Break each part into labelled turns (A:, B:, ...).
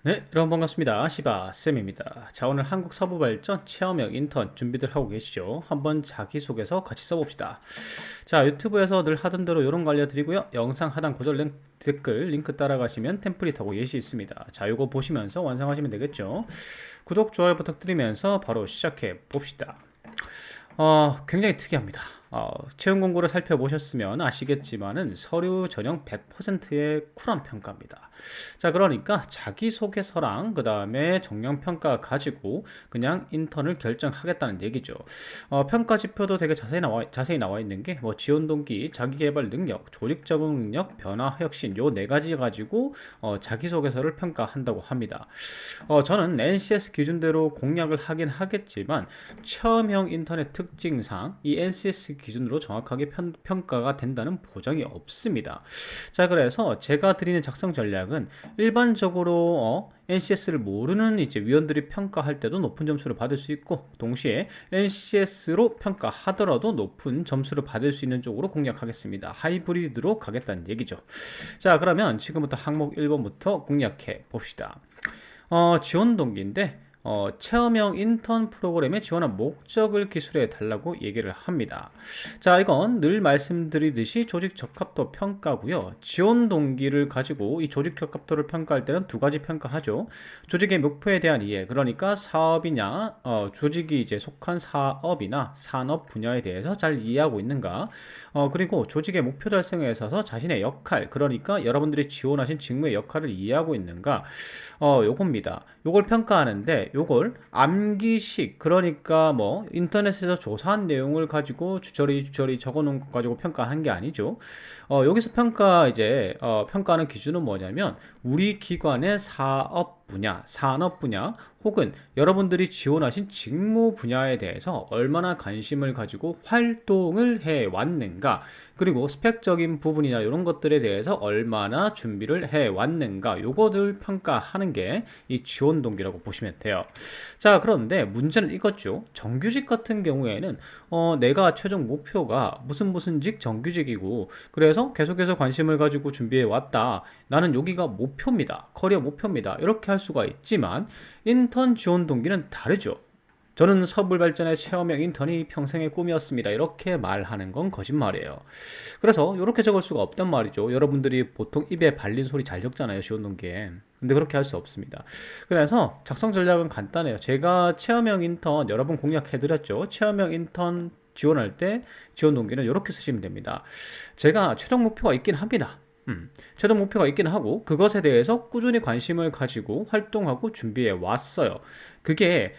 A: 네, 여러분 반갑습니다. 시바쌤입니다. 자, 오늘 한국 서부발전 체험형 인턴 준비들 하고 계시죠? 한번 자기소개서 같이 써봅시다. 자, 유튜브에서 늘 하던 대로 이런 거 알려드리고요. 영상 하단 고정 댓글 링크 따라가시면 템플릿하고 예시 있습니다. 자, 이거 보시면서 완성하시면 되겠죠? 구독, 좋아요 부탁드리면서 바로 시작해 봅시다. 굉장히 특이합니다. 채용 공고를 살펴보셨으면 아시겠지만은 서류 전형 100%의 쿨한 평가입니다. 자, 그러니까 자기소개서랑 그 다음에 정량평가 가지고 그냥 인턴을 결정하겠다는 얘기죠. 평가 지표도 되게 자세히 나와 있는 게 뭐 지원 동기, 자기개발 능력, 조직 적응 능력, 변화 혁신 요 네 가지 가지고 자기소개서를 평가한다고 합니다. 저는 NCS 기준대로 공략을 하긴 하겠지만 체험형 인터넷 특징상 이 NCS 기준으로 정확하게 평가가 된다는 보장이 없습니다. 자, 그래서 제가 드리는 작성 전략은 일반적으로 NCS를 모르는 이제 위원들이 평가할 때도 높은 점수를 받을 수 있고, 동시에 NCS로 평가하더라도 높은 점수를 받을 수 있는 쪽으로 공략하겠습니다. 하이브리드로 가겠다는 얘기죠. 자, 그러면 지금부터 항목 1번부터 공략해 봅시다. 지원 동기인데 체험형 인턴 프로그램에 지원한 목적을 기술해 달라고 얘기를 합니다. 자, 이건 늘 말씀드리듯이 조직 적합도 평가고요. 지원 동기를 가지고 이 조직 적합도를 평가할 때는 두 가지 평가하죠. 조직의 목표에 대한 이해, 그러니까 사업이냐, 조직이 이제 속한 사업이나 산업 분야에 대해서 잘 이해하고 있는가, 그리고 조직의 목표 달성에 있어서 자신의 역할, 그러니까 여러분들이 지원하신 직무의 역할을 이해하고 있는가, 요겁니다. 요걸 평가하는데 요걸 암기식, 그러니까 뭐 인터넷에서 조사한 내용을 가지고 주저리 적어 놓은 거 가지고 평가한 게 아니죠. 여기서 평가하는 기준은 뭐냐면 우리 기관의 사업 분야, 산업 분야 혹은 여러분들이 지원하신 직무 분야에 대해서 얼마나 관심을 가지고 활동을 해 왔는가, 그리고 스펙적인 부분이나 이런 것들에 대해서 얼마나 준비를 해 왔는가, 요거를 평가하는 게 이 지원 동기라고 보시면 돼요. 자, 그런데 문제는 이거죠. 정규직 같은 경우에는 내가 최종 목표가 무슨 직 정규직이고, 그래서 계속해서 관심을 가지고 준비해 왔다, 나는 여기가 목표입니다, 커리어 목표입니다, 이렇게 할 수가 있지만 인턴 지원 동기는 다르죠. 저는 서울 발전의 체험형 인턴이 평생의 꿈이었습니다, 이렇게 말하는 건 거짓말이에요. 그래서 이렇게 적을 수가 없단 말이죠. 여러분들이 보통 입에 발린 소리 잘 적잖아요, 지원 동기에. 근데 그렇게 할 수 없습니다. 그래서 작성 전략은 간단해요. 제가 체험형 인턴 여러 번 공략해드렸죠. 체험형 인턴 지원할 때 지원 동기는 이렇게 쓰시면 됩니다. 제가 최종 목표가 있긴 합니다. 최종 목표가 있긴 하고 그것에 대해서 꾸준히 관심을 가지고 활동하고 준비해 왔어요. 그게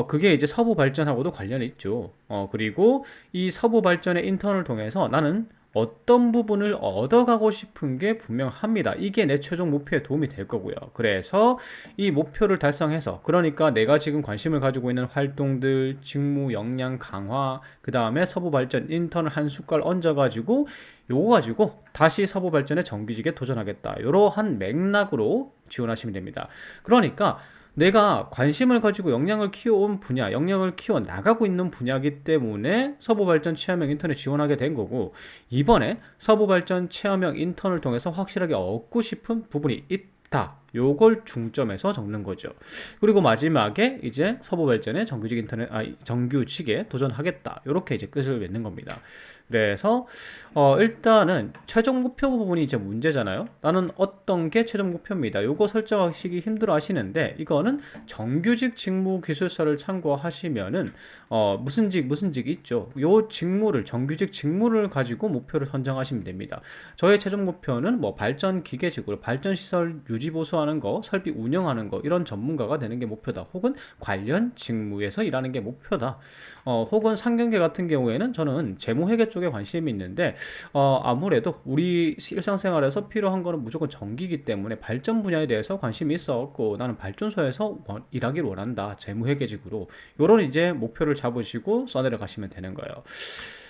A: 그게 이제 서부 발전하고도 관련이 있죠. 그리고 이 서부 발전의 인턴을 통해서 나는 어떤 부분을 얻어가고 싶은 게 분명합니다. 이게 내 최종 목표에 도움이 될 거고요. 그래서 이 목표를 달성해서, 그러니까 내가 지금 관심을 가지고 있는 활동들, 직무 역량 강화, 그 다음에 서부 발전 인턴을 한 숟갈 얹어가지고 요거 가지고 다시 서부 발전의 정규직에 도전하겠다, 이러한 맥락으로 지원하시면 됩니다. 그러니까 내가 관심을 가지고 역량을 키워온 분야, 역량을 키워 나가고 있는 분야이기 때문에 서부발전 체험형 인턴에 지원하게 된 거고, 이번에 서부발전 체험형 인턴을 통해서 확실하게 얻고 싶은 부분이 있다, 요걸 중점에서 적는 거죠. 그리고 마지막에 이제 서부발전의 정규직에 도전하겠다, 이렇게 이제 끝을 맺는 겁니다. 그래서 일단은 최종 목표 부분이 이제 문제잖아요. 나는 어떤 게 최종 목표입니다, 요거 설정하시기 힘들어 하시는데, 이거는 정규직 직무 기술서를 참고하시면은 무슨 직 있죠. 요 직무를, 정규직 직무를 가지고 목표를 선정하시면 됩니다. 저의 최종 목표는 뭐 발전 기계직으로 발전 시설 유지 보수하는 거, 설비 운영하는 거, 이런 전문가가 되는 게 목표다. 혹은 관련 직무에서 일하는 게 목표다. 혹은 상경계 같은 경우에는 저는 재무회계 쪽에 관심이 있는데, 아무래도 우리 일상생활에서 필요한 거는 무조건 전기이기 때문에 발전 분야에 대해서 관심이 있었고, 나는 발전소에서 일하기를 원한다, 재무회계직으로. 요런 이제 목표를 잡으시고 써내려가시면 되는 거예요.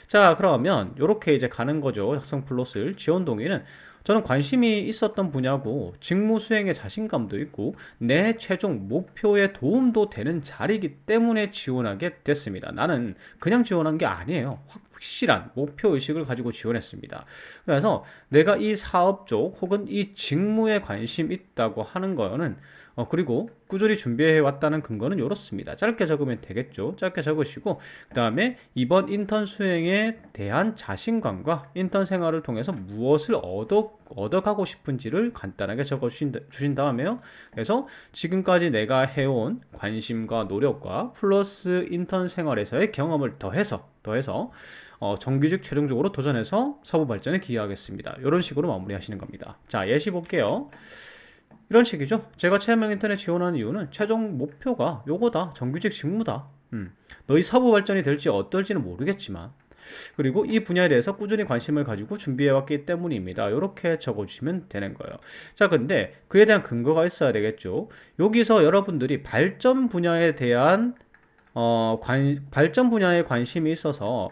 A: 자, 그러면 이렇게 이제 가는 거죠. 학생 플롯을. 지원 동의는 저는 관심이 있었던 분야고 직무 수행에 자신감도 있고 내 최종 목표에 도움도 되는 자리이기 때문에 지원하게 됐습니다. 나는 그냥 지원한 게 아니에요. 확실한 목표 의식을 가지고 지원했습니다. 그래서 내가 이 사업 쪽 혹은 이 직무에 관심 있다고 하는 거는 그리고 꾸준히 준비해 왔다는 근거는 이렇습니다. 짧게 적으면 되겠죠. 짧게 적으시고 그 다음에 이번 인턴 수행에 대한 자신감과 인턴 생활을 통해서 무엇을 얻어가고 싶은지를 간단하게 적어 주신 다음에요. 그래서 지금까지 내가 해온 관심과 노력과 플러스 인턴 생활에서의 경험을 더해서 정규직 최종적으로 도전해서 사부 발전에 기여하겠습니다. 이런 식으로 마무리하시는 겁니다. 자, 예시 볼게요. 이런 식이죠. 제가 체험형 인터넷 지원하는 이유는 최종 목표가 요거다. 정규직 직무다. 너희 사부 발전이 될지 어떨지는 모르겠지만 그리고 이 분야에 대해서 꾸준히 관심을 가지고 준비해왔기 때문입니다. 이렇게 적어주시면 되는 거예요. 자, 근데 그에 대한 근거가 있어야 되겠죠. 여기서 여러분들이 발전 분야에 대한 발전 분야에 관심이 있어서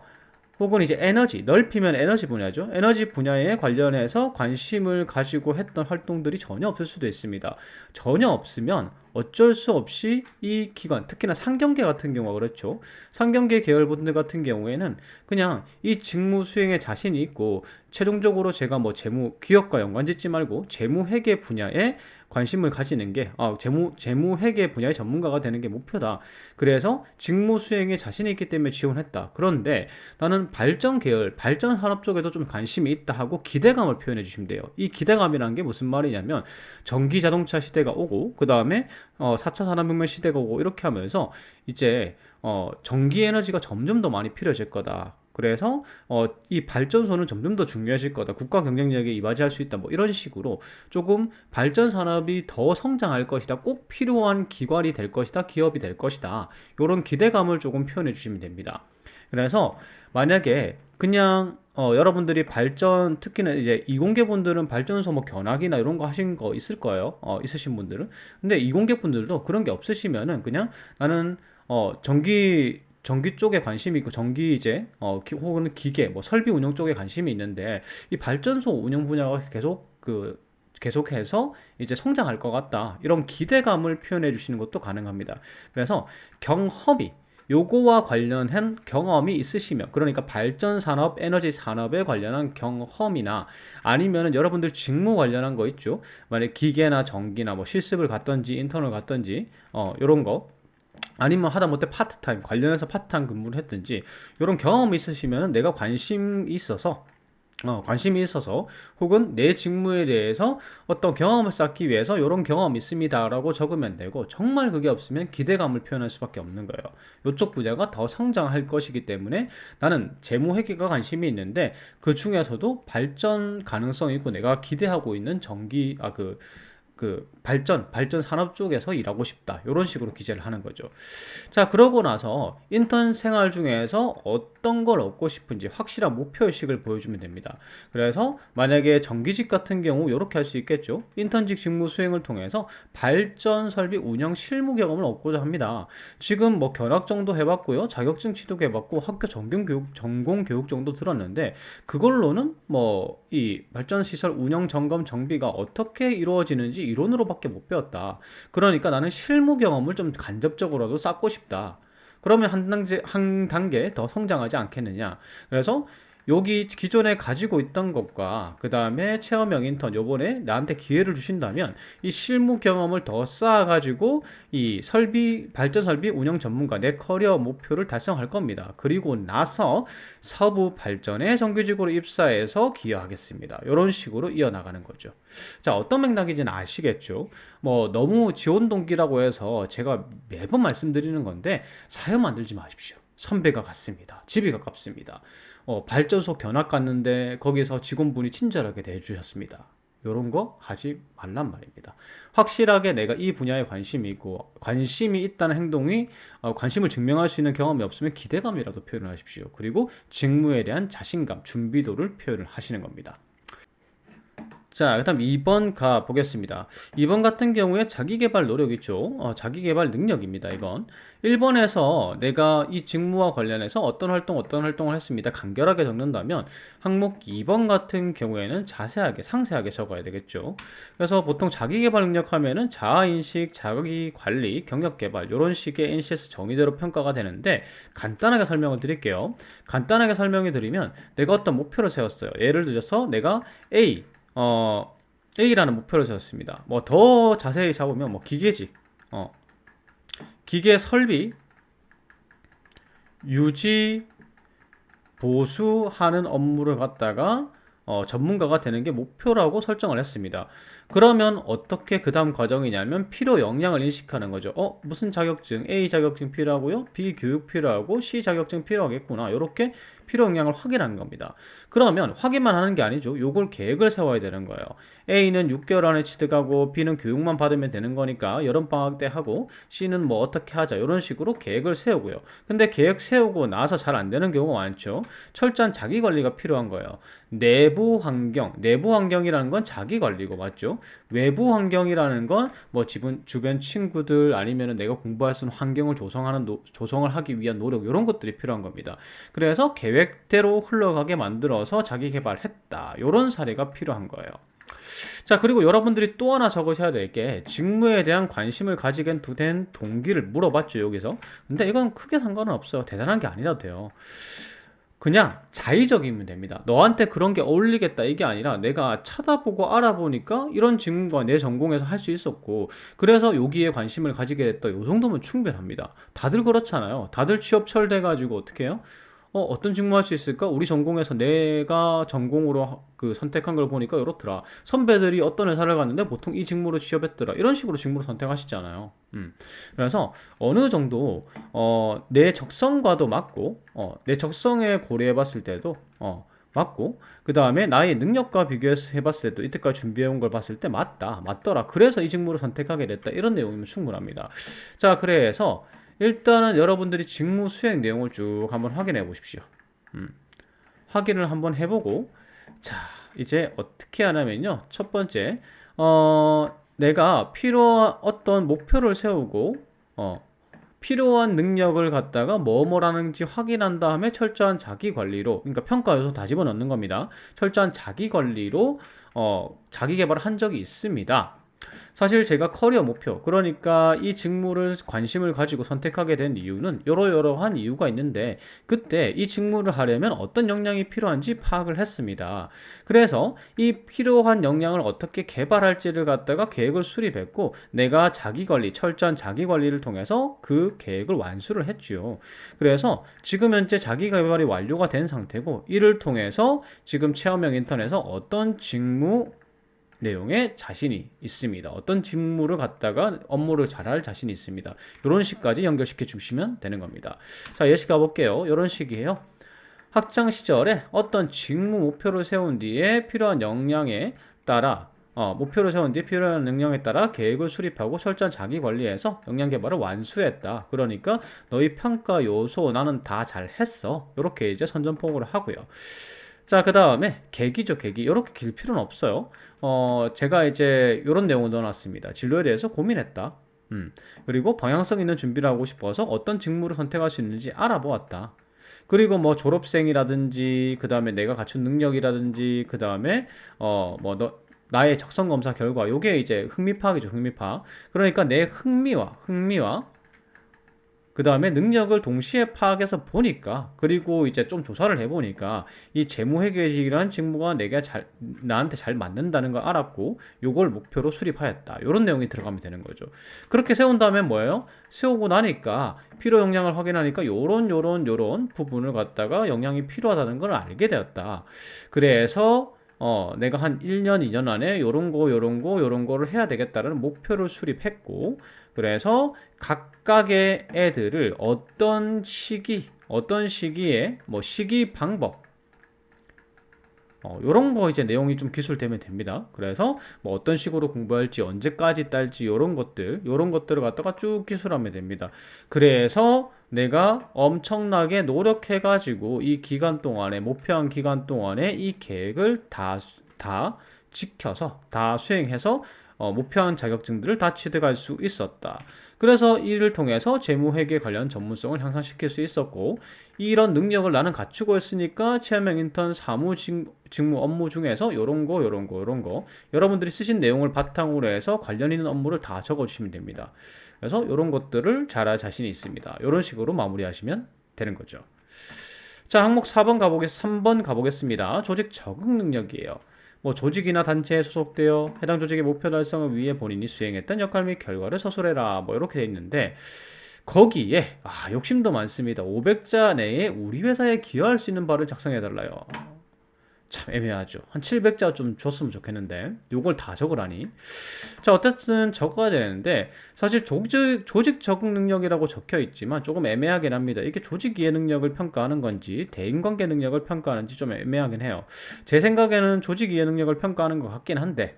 A: 혹은 이제 에너지, 넓히면 에너지 분야죠. 에너지 분야에 관련해서 관심을 가지고 했던 활동들이 전혀 없을 수도 있습니다. 전혀 없으면 어쩔 수 없이 이 기관, 특히나 상경계 같은 경우가 그렇죠. 상경계 계열분들 같은 경우에는 그냥 이 직무 수행에 자신이 있고 최종적으로 제가 뭐 기업과 연관 짓지 말고 재무회계 분야에 관심을 가지는 게 재무회계 분야의 전문가가 되는 게 목표다. 그래서 직무 수행에 자신이 있기 때문에 지원했다. 그런데 나는 발전 계열, 발전 산업 쪽에도 좀 관심이 있다 하고 기대감을 표현해 주시면 돼요. 이 기대감이라는 게 무슨 말이냐면 전기 자동차 시대가 오고 그 다음에 4차 산업혁명 시대가 오고 이렇게 하면서 이제 전기 에너지가 점점 더 많이 필요해질 거다. 그래서 이 발전소는 점점 더 중요해질 거다. 국가 경쟁력에 이바지할 수 있다. 뭐 이런 식으로 조금 발전 산업이 더 성장할 것이다. 꼭 필요한 기관이 될 것이다. 기업이 될 것이다. 이런 기대감을 조금 표현해 주시면 됩니다. 그래서 만약에 그냥 여러분들이 발전 특히나 이제 이공계 분들은 발전소 뭐 견학이나 이런 거 하신 거 있을 거예요. 있으신 분들은. 근데 이공계 분들도 그런 게 없으시면은 그냥 나는 전기 쪽에 관심이 있고 전기 이제 혹은 기계 뭐 설비 운영 쪽에 관심이 있는데 이 발전소 운영 분야가 계속해서 이제 성장할 것 같다. 이런 기대감을 표현해 주시는 것도 가능합니다. 그래서 경험이 요거와 관련한 경험이 있으시면 그러니까 발전 산업, 에너지 산업에 관련한 경험이나 아니면은 여러분들 직무 관련한 거 있죠. 만약 기계나 전기나 뭐 실습을 갔던지 인턴을 갔던지 요런 거 아니면 하다못해 파트타임 관련해서 파트타임 근무를 했든지 이런 경험이 있으시면 내가 관심이 있어서 혹은 내 직무에 대해서 어떤 경험을 쌓기 위해서 이런 경험이 있습니다 라고 적으면 되고 정말 그게 없으면 기대감을 표현할 수밖에 없는 거예요. 이쪽 분야가 더 성장할 것이기 때문에 나는 재무회계가 관심이 있는데 그 중에서도 발전 가능성이 있고 내가 기대하고 있는 발전 산업 쪽에서 일하고 싶다. 이런 식으로 기재를 하는 거죠. 자, 그러고 나서 인턴 생활 중에서 어떤 걸 얻고 싶은지 확실한 목표의식을 보여주면 됩니다. 그래서 만약에 정기직 같은 경우 이렇게 할 수 있겠죠. 인턴직 직무 수행을 통해서 발전 설비 운영 실무 경험을 얻고자 합니다. 지금 뭐 견학 정도 해봤고요. 자격증 취득 해봤고 학교 전공 교육 정도 들었는데 그걸로는 뭐 이 발전 시설 운영 점검 정비가 어떻게 이루어지는지 이론으로밖에 못 배웠다. 그러니까 나는 실무 경험을 좀 간접적으로도 쌓고 싶다. 그러면 한 단계 더 성장하지 않겠느냐. 그래서 여기 기존에 가지고 있던 것과 그 다음에 체험형 인턴 요번에 나한테 기회를 주신다면 이 실무 경험을 더 쌓아가지고 이 발전 설비 운영 전문가 내 커리어 목표를 달성할 겁니다. 그리고 나서 서부 발전에 정규직으로 입사해서 기여하겠습니다. 이런 식으로 이어나가는 거죠. 자, 어떤 맥락인지는 아시겠죠? 뭐 너무 지원 동기라고 해서 제가 매번 말씀드리는 건데 사연 만들지 마십시오. 선배가 같습니다. 집이 가깝습니다. 발전소 견학 갔는데 거기서 직원분이 친절하게 대해주셨습니다. 이런 거 하지 말란 말입니다. 확실하게 내가 이 분야에 관심이 있고 관심이 있다는 행동이 관심을 증명할 수 있는 경험이 없으면 기대감이라도 표현을 하십시오. 그리고 직무에 대한 자신감, 준비도를 표현을 하시는 겁니다. 자, 그다음 2번 가 보겠습니다. 2번 같은 경우에 자기계발 노력 있죠. 자기계발 능력입니다. 이건 1번에서 내가 이 직무와 관련해서 어떤 활동을 했습니다. 간결하게 적는다면 항목 2번 같은 경우에는 자세하게 상세하게 적어야 되겠죠. 그래서 보통 자기계발 능력 하면은 자아인식, 자기관리, 경력개발 이런 식의 NCS 정의대로 평가가 되는데 간단하게 설명을 드릴게요. 간단하게 설명을 드리면 내가 어떤 목표를 세웠어요. 예를 들어서 내가 A 어, A라는 목표를 세웠습니다. 뭐 더 자세히 잡으면 뭐 기계직, 기계 설비, 유지, 보수하는 업무를 갖다가 전문가가 되는 게 목표라고 설정을 했습니다. 그러면 어떻게 그 다음 과정이냐면 필요 역량을 인식하는 거죠. 무슨 자격증? A 자격증 필요하고요. B 교육 필요하고 C 자격증 필요하겠구나. 이렇게 필요 역량을 확인하는 겁니다. 그러면 확인만 하는 게 아니죠. 요걸 계획을 세워야 되는 거예요. A는 6개월 안에 취득하고 B는 교육만 받으면 되는 거니까 여름방학 때 하고 C는 뭐 어떻게 하자 이런 식으로 계획을 세우고요. 근데 계획 세우고 나서 잘 안 되는 경우가 많죠. 철저한 자기 관리가 필요한 거예요. 내부 환경, 내부 환경이라는 건 자기 관리고 맞죠? 외부 환경이라는 건 뭐 주변 친구들 아니면은 내가 공부할 수 있는 환경을 조성을 하기 위한 노력 이런 것들이 필요한 겁니다. 그래서 계획대로 흘러가게 만들어서 자기 개발했다. 이런 사례가 필요한 거예요. 자, 그리고 여러분들이 또 하나 적으셔야 될 게 직무에 대한 관심을 가지게 된 동기를 물어봤죠, 여기서. 근데 이건 크게 상관은 없어요. 대단한 게 아니라도 돼요. 그냥 자의적이면 됩니다. 너한테 그런 게 어울리겠다 이게 아니라 내가 찾아보고 알아보니까 이런 직무가 내 전공에서 할 수 있었고 그래서 여기에 관심을 가지게 됐다. 요 정도면 충분합니다. 다들 그렇잖아요. 다들 취업철 돼가지고 어떻게 해요? 어떤 직무 할 수 있을까? 우리 전공에서 내가 전공으로 그 선택한 걸 보니까 이렇더라. 선배들이 어떤 회사를 갔는데 보통 이 직무로 취업했더라. 이런 식으로 직무를 선택하시잖아요. 그래서 어느 정도 내 적성과도 맞고 내 적성에 고려해 봤을 때도 맞고 그 다음에 나의 능력과 비교해서 해봤을 때도 이때까지 준비해온 걸 봤을 때 맞더라. 그래서 이 직무를 선택하게 됐다. 이런 내용이면 충분합니다. 자, 그래서 일단은 여러분들이 직무 수행 내용을 쭉 한번 확인해 보십시오. 확인을 한번 해보고 자, 이제 어떻게 하냐면요. 첫 번째, 내가 어떤 목표를 세우고 필요한 능력을 갖다가 뭐뭐라는지 확인한 다음에 철저한 자기 관리로, 그러니까 평가 요소 다 집어넣는 겁니다. 철저한 자기 관리로 자기 개발을 한 적이 있습니다. 사실 제가 커리어 목표, 그러니까 이 직무를 관심을 가지고 선택하게 된 이유는 여러한 이유가 있는데 그때 이 직무를 하려면 어떤 역량이 필요한지 파악을 했습니다. 그래서 이 필요한 역량을 어떻게 개발할지를 갖다가 계획을 수립했고 내가 철저한 자기 관리를 통해서 그 계획을 완수를 했죠. 그래서 지금 현재 자기 개발이 완료가 된 상태고 이를 통해서 지금 체험형 인턴에서 어떤 직무 내용에 자신이 있습니다. 어떤 직무를 갖다가 업무를 잘할 자신이 있습니다. 이런 식까지 연결시켜 주시면 되는 겁니다. 자, 예시 가볼게요. 이런 식이에요. 학창 시절에 어떤 직무 목표를 세운 뒤에 필요한 역량에 따라 목표를 세운 뒤에 필요한 역량에 따라 계획을 수립하고 철저한 자기 관리해서 역량 개발을 완수했다. 그러니까 너희 평가 요소 나는 다 잘했어. 이렇게 이제 선전포고를 하고요. 자, 그 다음에 계기죠, 계기. 이렇게 길 필요는 없어요. 제가 이제 이런 내용을 넣어놨습니다. 진로에 대해서 고민했다. 그리고 방향성 있는 준비를 하고 싶어서 어떤 직무를 선택할 수 있는지 알아보았다. 그리고 뭐 졸업생이라든지, 그 다음에 내가 갖춘 능력이라든지, 그 다음에, 나의 적성 검사 결과, 요게 이제 흥미 파악이죠, 흥미 파악. 그러니까 내 흥미와 그 다음에 능력을 동시에 파악해서 보니까 그리고 이제 좀 조사를 해보니까 이 재무회계직이라는 직무가 나한테 잘 맞는다는 걸 알았고 요걸 목표로 수립하였다. 이런 내용이 들어가면 되는 거죠. 그렇게 세운 다음에 뭐예요? 세우고 나니까 필요 역량을 확인하니까 요런 부분을 갖다가 역량이 필요하다는 걸 알게 되었다. 그래서 내가 한 1년, 2년 안에 요런 거를 해야 되겠다는 목표를 수립했고 그래서 각각의 애들을 어떤 시기에, 뭐 시기 방법, 요런 거 이제 내용이 좀 기술되면 됩니다. 그래서 뭐 어떤 식으로 공부할지, 언제까지 딸지, 요런 것들을 갖다가 쭉 기술하면 됩니다. 그래서 내가 엄청나게 노력해가지고 이 기간 동안에, 목표한 기간 동안에 이 계획을 다 지켜서 다 수행해서 목표한 자격증들을 다 취득할 수 있었다. 그래서 이를 통해서 재무회계 관련 전문성을 향상시킬 수 있었고, 이런 능력을 나는 갖추고 있으니까 체험형 인턴 직무 업무 중에서 요런 거 여러분들이 쓰신 내용을 바탕으로 해서 관련 있는 업무를 다 적어주시면 됩니다. 그래서 이런 것들을 잘할 자신이 있습니다. 이런 식으로 마무리하시면 되는 거죠. 자, 항목 3번 가보겠습니다. 조직 적응 능력이에요. 뭐 조직이나 단체에 소속되어 해당 조직의 목표 달성을 위해 본인이 수행했던 역할 및 결과를 서술해라. 뭐 이렇게 돼 있는데, 거기에 욕심도 많습니다. 500자 내에 우리 회사에 기여할 수 있는 바를 작성해달라요. 참 애매하죠. 한 700자 좀 줬으면 좋겠는데 요걸 다 적으라니. 자, 어쨌든 적어야 되는데, 사실 조직 적응 능력이라고 적혀 있지만 조금 애매하긴 합니다. 이게 조직 이해 능력을 평가하는 건지 대인관계 능력을 평가하는지 좀 애매하긴 해요. 제 생각에는 조직 이해 능력을 평가하는 것 같긴 한데,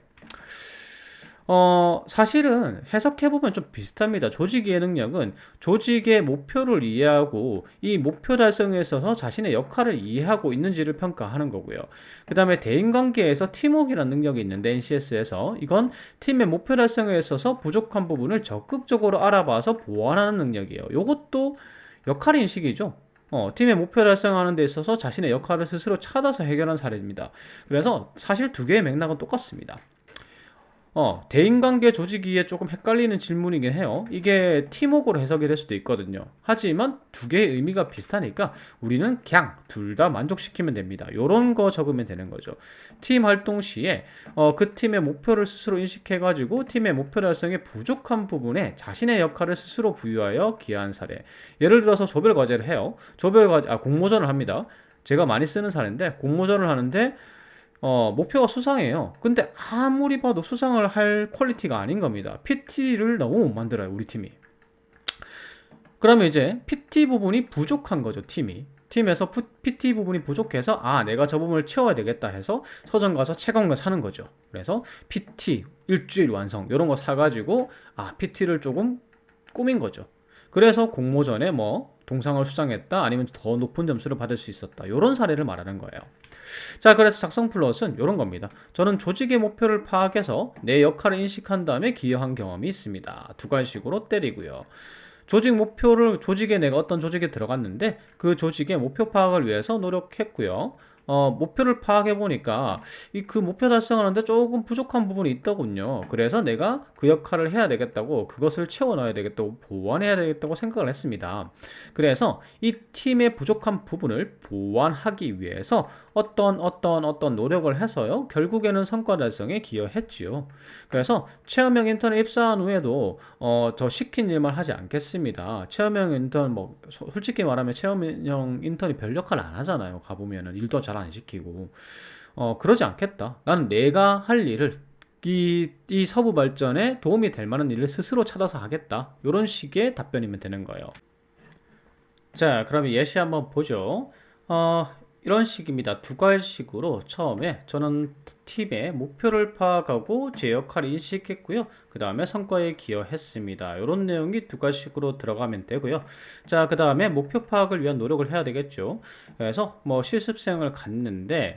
A: 사실은 해석해보면 좀 비슷합니다. 조직 이해 능력은 조직의 목표를 이해하고 이 목표 달성에 있어서 자신의 역할을 이해하고 있는지를 평가하는 거고요. 그 다음에 대인관계에서 팀워크라는 능력이 있는데, NCS에서 이건 팀의 목표 달성에 있어서 부족한 부분을 적극적으로 알아봐서 보완하는 능력이에요. 이것도 역할 인식이죠. 팀의 목표 달성하는 데 있어서 자신의 역할을 스스로 찾아서 해결한 사례입니다. 그래서 사실 두 개의 맥락은 똑같습니다. 대인관계 조직이에 조금 헷갈리는 질문이긴 해요. 이게 팀워크로 해석이 될 수도 있거든요. 하지만 두 개의 의미가 비슷하니까 우리는 그냥 둘 다 만족시키면 됩니다. 요런 거 적으면 되는 거죠. 팀 활동 시에 그 팀의 목표를 스스로 인식해가지고 팀의 목표 달성에 부족한 부분에 자신의 역할을 스스로 부여하여 기여한 사례. 예를 들어서 조별 과제를 해요. 공모전을 합니다. 제가 많이 쓰는 사례인데, 공모전을 하는데 목표가 수상이에요. 근데 아무리 봐도 수상을 할 퀄리티가 아닌 겁니다. PT를 너무 못 만들어요, 우리 팀이. 그러면 이제 PT 부분이 부족한 거죠, 팀에서 PT 부분이 부족해서 내가 저 부분을 채워야 되겠다 해서 서점 가서 채권과 사는 거죠. 그래서 PT 일주일 완성 이런 거 사가지고 PT를 조금 꾸민 거죠. 그래서 공모전에 뭐 동상을 수상했다, 아니면 더 높은 점수를 받을 수 있었다, 이런 사례를 말하는 거예요. 자, 그래서 작성 플롯은 이런 겁니다. 저는 조직의 목표를 파악해서 내 역할을 인식한 다음에 기여한 경험이 있습니다. 두 가지식으로 때리고요. 조직에 내가 어떤 조직에 들어갔는데 그 조직의 목표 파악을 위해서 노력했고요. 목표를 파악해 보니까 그 목표 달성하는데 조금 부족한 부분이 있더군요. 그래서 내가 그 역할을 해야 되겠다고, 그것을 채워 넣어야 되겠다고, 보완해야 되겠다고 생각을 했습니다. 그래서 이 팀의 부족한 부분을 보완하기 위해서 어떤 노력을 해서요, 결국에는 성과 달성에 기여했지요. 그래서 체험형 인턴에 입사한 후에도 저 시킨 일만 하지 않겠습니다. 체험형 인턴, 뭐 솔직히 말하면 체험형 인턴이 별 역할 안 하잖아요. 가보면은 일도 잘 안 시키고. 그러지 않겠다. 나는 내가 할 일을, 이 서부 발전에 도움이 될 만한 일을 스스로 찾아서 하겠다. 이런 식의 답변이면 되는 거예요. 자, 그러면 예시 한번 보죠. 이런 식입니다. 두 가지식으로 처음에 저는 팀의 목표를 파악하고 제 역할을 인식했고요. 그 다음에 성과에 기여했습니다. 이런 내용이 두 가지식으로 들어가면 되고요. 자, 그 다음에 목표 파악을 위한 노력을 해야 되겠죠. 그래서 뭐 실습생을 갔는데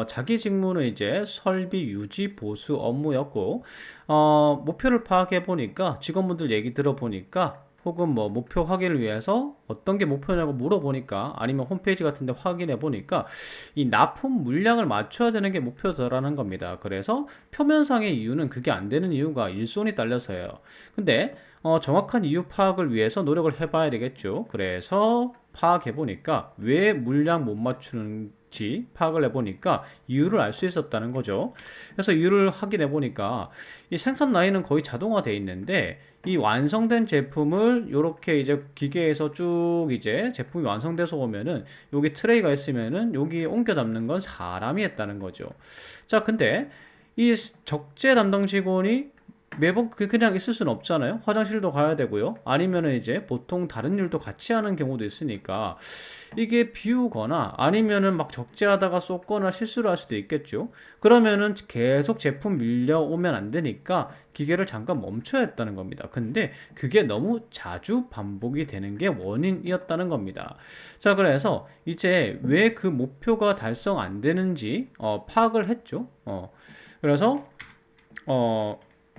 A: 자기 직무는 이제 설비 유지 보수 업무였고, 목표를 파악해 보니까, 직원분들 얘기 들어보니까, 혹은 뭐 목표 확인을 위해서 어떤 게 목표냐고 물어보니까, 아니면 홈페이지 같은 데 확인해 보니까 이 납품 물량을 맞춰야 되는 게 목표더라는 겁니다. 그래서 표면상의 이유는 그게 안 되는 이유가 일손이 딸려서예요. 근데 정확한 이유 파악을 위해서 노력을 해봐야 되겠죠. 그래서 파악해 보니까 왜 물량 못 맞추는지 파악을 해보니까 이유를 알 수 있었다는 거죠. 그래서 이유를 확인해 보니까 이 생산 라인은 거의 자동화되어 있는데, 이 완성된 제품을 이렇게 이제 기계에서 쭉 이제 제품이 완성돼서 오면은 여기 트레이가 있으면은 여기 옮겨 담는 건 사람이 했다는 거죠. 자, 근데 이 적재 담당 직원이 매번 그냥 있을 수는 없잖아요. 화장실도 가야 되고요. 아니면은 이제 보통 다른 일도 같이 하는 경우도 있으니까 이게 비우거나 아니면은 막 적재하다가 쏟거나 실수를 할 수도 있겠죠. 그러면은 계속 제품 밀려오면 안 되니까 기계를 잠깐 멈춰야 했다는 겁니다. 근데 그게 너무 자주 반복이 되는 게 원인이었다는 겁니다. 자, 그래서 이제 왜 그 목표가 달성 안 되는지 파악을 했죠. 그래서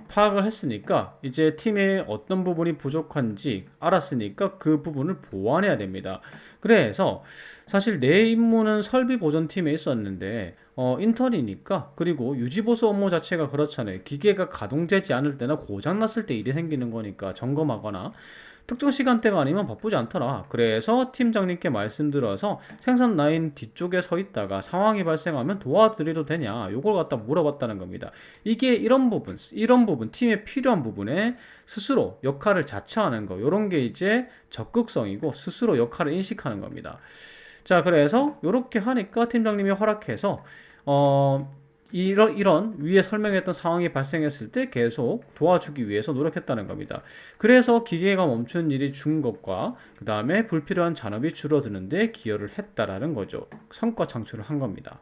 A: 파악을 했으니까 이제 팀의 어떤 부분이 부족한지 알았으니까 그 부분을 보완해야 됩니다. 그래서 사실 내 임무는 설비 보존 팀에 있었는데 인턴이니까, 그리고 유지보수 업무 자체가 그렇잖아요. 기계가 가동되지 않을 때나 고장났을 때 일이 생기는 거니까 점검하거나 특정 시간대가 아니면 바쁘지 않더라. 그래서 팀장님께 말씀드려서 생산 라인 뒤쪽에 서 있다가 상황이 발생하면 도와드려도 되냐, 요걸 갖다 물어봤다는 겁니다. 이게 이런 부분 팀에 필요한 부분에 스스로 역할을 자처하는 거, 요런 게 이제 적극성이고 스스로 역할을 인식하는 겁니다. 자, 그래서 요렇게 하니까 팀장님이 허락해서 이런 위에 설명했던 상황이 발생했을 때 계속 도와주기 위해서 노력했다는 겁니다. 그래서 기계가 멈춘 일이 준 것과 그 다음에 불필요한 잔업이 줄어드는데 기여를 했다라는 거죠. 성과 창출을 한 겁니다.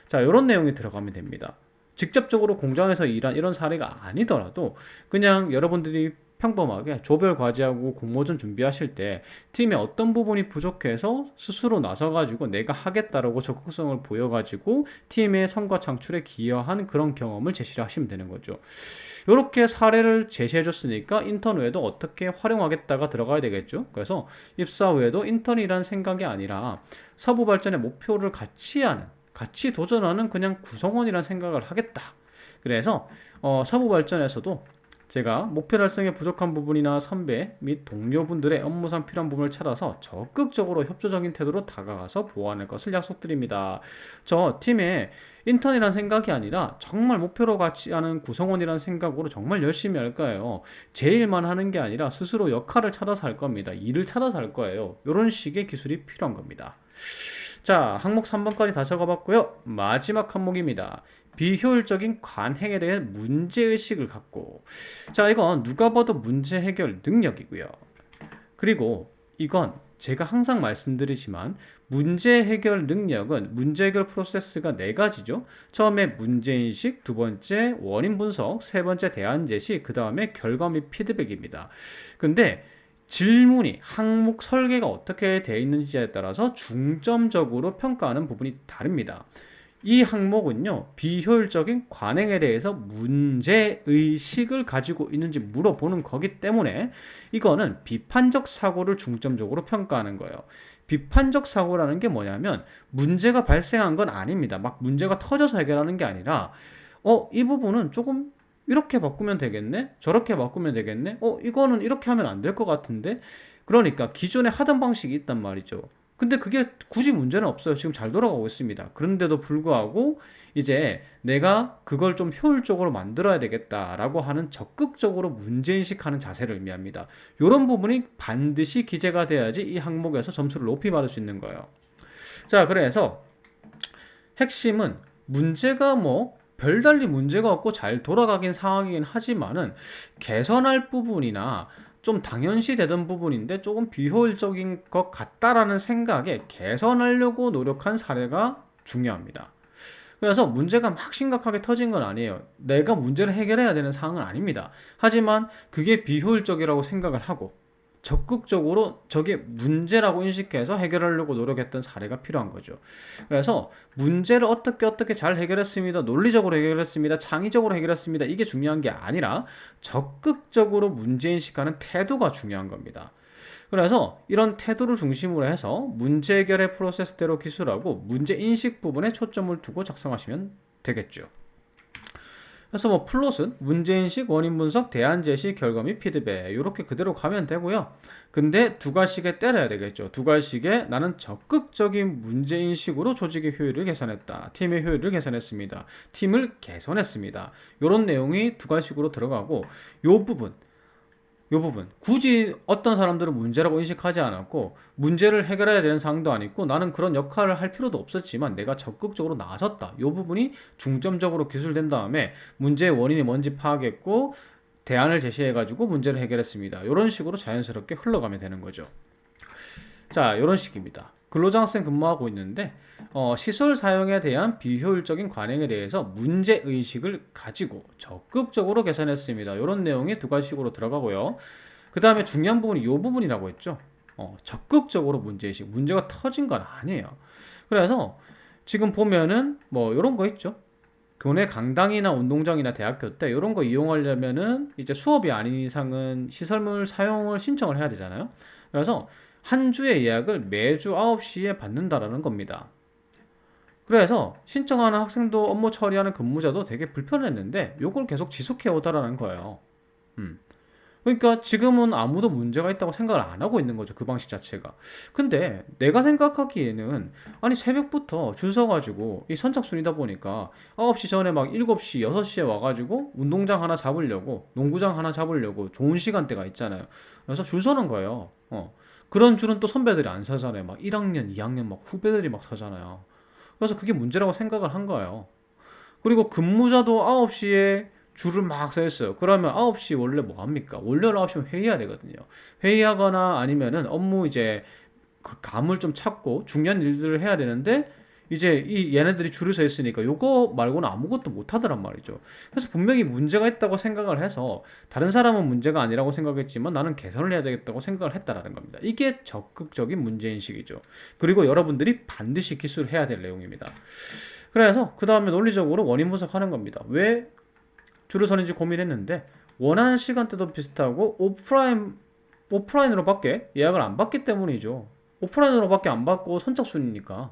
A: 자, 이런 내용이 들어가면 됩니다. 직접적으로 공장에서 일한 이런 사례가 아니더라도 그냥 여러분들이 평범하게 조별 과제하고 공모전 준비하실 때 팀의 어떤 부분이 부족해서 스스로 나서가지고 내가 하겠다라고 적극성을 보여가지고 팀의 성과 창출에 기여한 그런 경험을 제시를 하시면 되는 거죠. 이렇게 사례를 제시해 줬으니까 인턴 후에도 어떻게 활용하겠다가 들어가야 되겠죠. 그래서 입사 후에도 인턴이란 생각이 아니라 서부 발전의 목표를 같이 도전하는 그냥 구성원이란 생각을 하겠다. 그래서 서부 발전에서도 제가 목표 달성에 부족한 부분이나 선배 및 동료분들의 업무상 필요한 부분을 찾아서 적극적으로 협조적인 태도로 다가가서 보완할 것을 약속드립니다. 저 팀에 인턴이란 생각이 아니라 정말 목표로 같이 하는 구성원이란 생각으로 정말 열심히 할 거예요. 제 일만 하는 게 아니라 스스로 역할을 찾아서 할 겁니다. 일을 찾아서 할 거예요. 이런 식의 기술이 필요한 겁니다. 자, 항목 3번까지 다 적어봤고요. 마지막 항목입니다. 비효율적인 관행에 대해 문제의식을 갖고. 자, 이건 누가 봐도 문제 해결 능력이고요. 그리고 이건 제가 항상 말씀드리지만 문제 해결 능력은 문제 해결 프로세스가 네 가지죠. 처음에 문제인식, 두 번째 원인 분석, 세 번째 대안 제시, 그 다음에 결과 및 피드백입니다. 근데 질문이 항목 설계가 어떻게 되어 있는지에 따라서 중점적으로 평가하는 부분이 다릅니다. 이 항목은요, 비효율적인 관행에 대해서 문제의식을 가지고 있는지 물어보는 거기 때문에 이거는 비판적 사고를 중점적으로 평가하는 거예요. 비판적 사고라는 게 뭐냐면 문제가 발생한 건 아닙니다. 막 문제가 터져서 해결하는 게 아니라 이 부분은 조금 이렇게 바꾸면 되겠네? 저렇게 바꾸면 되겠네? 이거는 이렇게 하면 안 될 것 같은데? 그러니까 기존에 하던 방식이 있단 말이죠. 근데 그게 굳이 문제는 없어요. 지금 잘 돌아가고 있습니다. 그런데도 불구하고 이제 내가 그걸 좀 효율적으로 만들어야 되겠다라고 하는 적극적으로 문제인식하는 자세를 의미합니다. 이런 부분이 반드시 기재가 돼야지 이 항목에서 점수를 높이 받을 수 있는 거예요. 자, 그래서 핵심은 문제가 별달리 문제가 없고 잘 돌아가긴 상황이긴 하지만은 개선할 부분이나 좀 당연시 되던 부분인데 조금 비효율적인 것 같다라는 생각에 개선하려고 노력한 사례가 중요합니다. 그래서 문제가 막 심각하게 터진 건 아니에요. 내가 문제를 해결해야 되는 상황은 아닙니다. 하지만 그게 비효율적이라고 생각을 하고 적극적으로 저게 문제라고 인식해서 해결하려고 노력했던 사례가 필요한 거죠. 그래서 문제를 어떻게 잘 해결했습니다, 논리적으로 해결했습니다, 창의적으로 해결했습니다, 이게 중요한 게 아니라 적극적으로 문제인식하는 태도가 중요한 겁니다. 그래서 이런 태도를 중심으로 해서 문제 해결의 프로세스대로 기술하고 문제인식 부분에 초점을 두고 작성하시면 되겠죠. 그래서 플롯은 문제인식, 원인 분석, 대안 제시, 결과 및 피드백 이렇게 그대로 가면 되고요. 근데 두 갈씩에 때려야 되겠죠. 두 갈씩에 나는 적극적인 문제인식으로 조직의 효율을 개선했다, 팀의 효율을 개선했습니다, 팀을 개선했습니다, 이런 내용이 두 갈씩으로 들어가고, 요 부분 굳이 어떤 사람들은 문제라고 인식하지 않았고 문제를 해결해야 되는 상황도 아니고 나는 그런 역할을 할 필요도 없었지만 내가 적극적으로 나섰다, 요 부분이 중점적으로 기술된 다음에 문제의 원인이 뭔지 파악했고 대안을 제시해 가지고 문제를 해결했습니다, 이런 식으로 자연스럽게 흘러가면 되는 거죠. 자, 이런 식입니다. 근로장학생 근무하고 있는데 시설 사용에 대한 비효율적인 관행에 대해서 문제의식을 가지고 적극적으로 개선했습니다, 이런 내용이 두 가지식으로 들어가고요. 그 다음에 중요한 부분이 이 부분이라고 했죠. 적극적으로 문제의식, 문제가 터진 건 아니에요. 그래서 지금 보면은 이런 거 있죠. 교내 강당이나 운동장이나 대학교 때 이런 거 이용하려면은 이제 수업이 아닌 이상은 시설물 사용을 신청을 해야 되잖아요. 그래서 한 주의 예약을 매주 9시에 받는다라는 겁니다. 그래서 신청하는 학생도 업무 처리하는 근무자도 되게 불편했는데 요걸 계속 지속해 오다라는 거예요. 음. 그러니까 지금은 아무도 문제가 있다고 생각을 안 하고 있는 거죠. 그 방식 자체가. 근데 내가 생각하기에는 아니 새벽부터 줄 서가지고 이 선착순이다 보니까 9시 전에 막 7시, 6시에 와가지고 운동장 하나 잡으려고 농구장 하나 잡으려고 좋은 시간대가 있잖아요. 그래서 줄 서는 거예요. 그런 줄은 또 선배들이 안 서잖아요. 막 1학년, 2학년 막 후배들이 막 서잖아요. 그래서 그게 문제라고 생각을 한 거예요. 그리고 근무자도 9시에 줄을 막 서 있어요. 그러면 9시 원래 뭐 합니까? 월요일 9시면 회의해야 되거든요. 회의하거나 아니면은 업무 이제 그 감을 좀 찾고 중요한 일들을 해야 되는데 이제 이 얘네들이 줄을 서 있으니까 요거 말고는 아무것도 못 하더란 말이죠. 그래서 분명히 문제가 있다고 생각을 해서 다른 사람은 문제가 아니라고 생각했지만 나는 개선을 해야 되겠다고 생각을 했다라는 겁니다. 이게 적극적인 문제인식이죠. 그리고 여러분들이 반드시 기술을 해야 될 내용입니다. 그래서 그 다음에 논리적으로 원인 분석하는 겁니다. 왜 줄을 서는지 고민했는데 원하는 시간대도 비슷하고 오프라인으로밖에 예약을 안 받기 때문이죠. 오프라인으로밖에 안 받고 선착순이니까.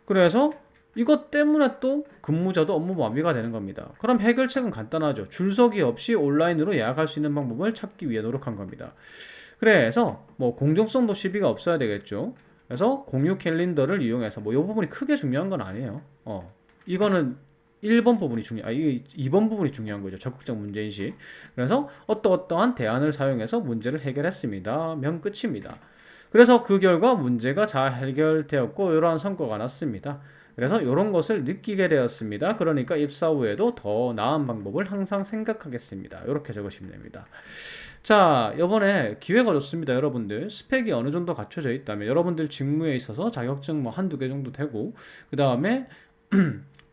A: 그래서 이것 때문에 또 근무자도 업무 마비가 되는 겁니다. 그럼 해결책은 간단하죠. 줄서기 없이 온라인으로 예약할 수 있는 방법을 찾기 위해 노력한 겁니다. 그래서 뭐 공정성도 시비가 없어야 되겠죠. 그래서 공유 캘린더를 이용해서 뭐 이 부분이 크게 중요한 건 아니에요. 이거는 1번 부분이 이 2번 부분이 중요한 거죠. 적극적 문제인식. 그래서 어떠한 대안을 사용해서 문제를 해결했습니다. 면 끝입니다. 그래서 그 결과 문제가 잘 해결되었고 이러한 성과가 났습니다. 그래서 이런 것을 느끼게 되었습니다. 그러니까 입사 후에도 더 나은 방법을 항상 생각하겠습니다. 이렇게 적으시면 됩니다. 자, 이번에 기회가 좋습니다. 여러분들 스펙이 어느 정도 갖춰져 있다면 여러분들 직무에 있어서 자격증 뭐 한두 개 정도 되고 그 다음에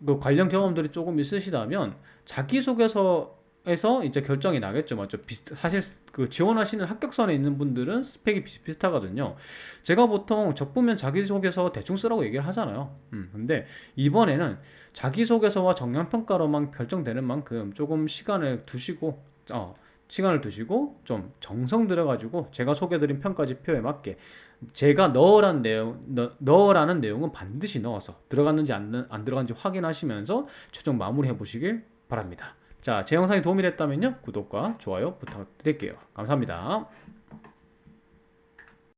A: 그 관련 경험들이 조금 있으시다면 자기소개서에서 이제 결정이 나겠죠. 맞죠? 사실 그 지원하시는 합격선에 있는 분들은 스펙이 비슷비슷하거든요. 제가 보통 적부면 자기소개서 대충 쓰라고 얘기를 하잖아요. 근데 이번에는 자기소개서와 정량평가로만 결정되는 만큼 조금 시간을 두시고 좀 정성 들여가지고 제가 소개드린 평가 지표에 맞게 제가 넣으라는 내용은 반드시 넣어서 들어갔는지 안 들어갔는지 확인하시면서 최종 마무리해 보시길 바랍니다. 자, 제 영상이 도움이 됐다면요, 구독과 좋아요 부탁드릴게요. 감사합니다.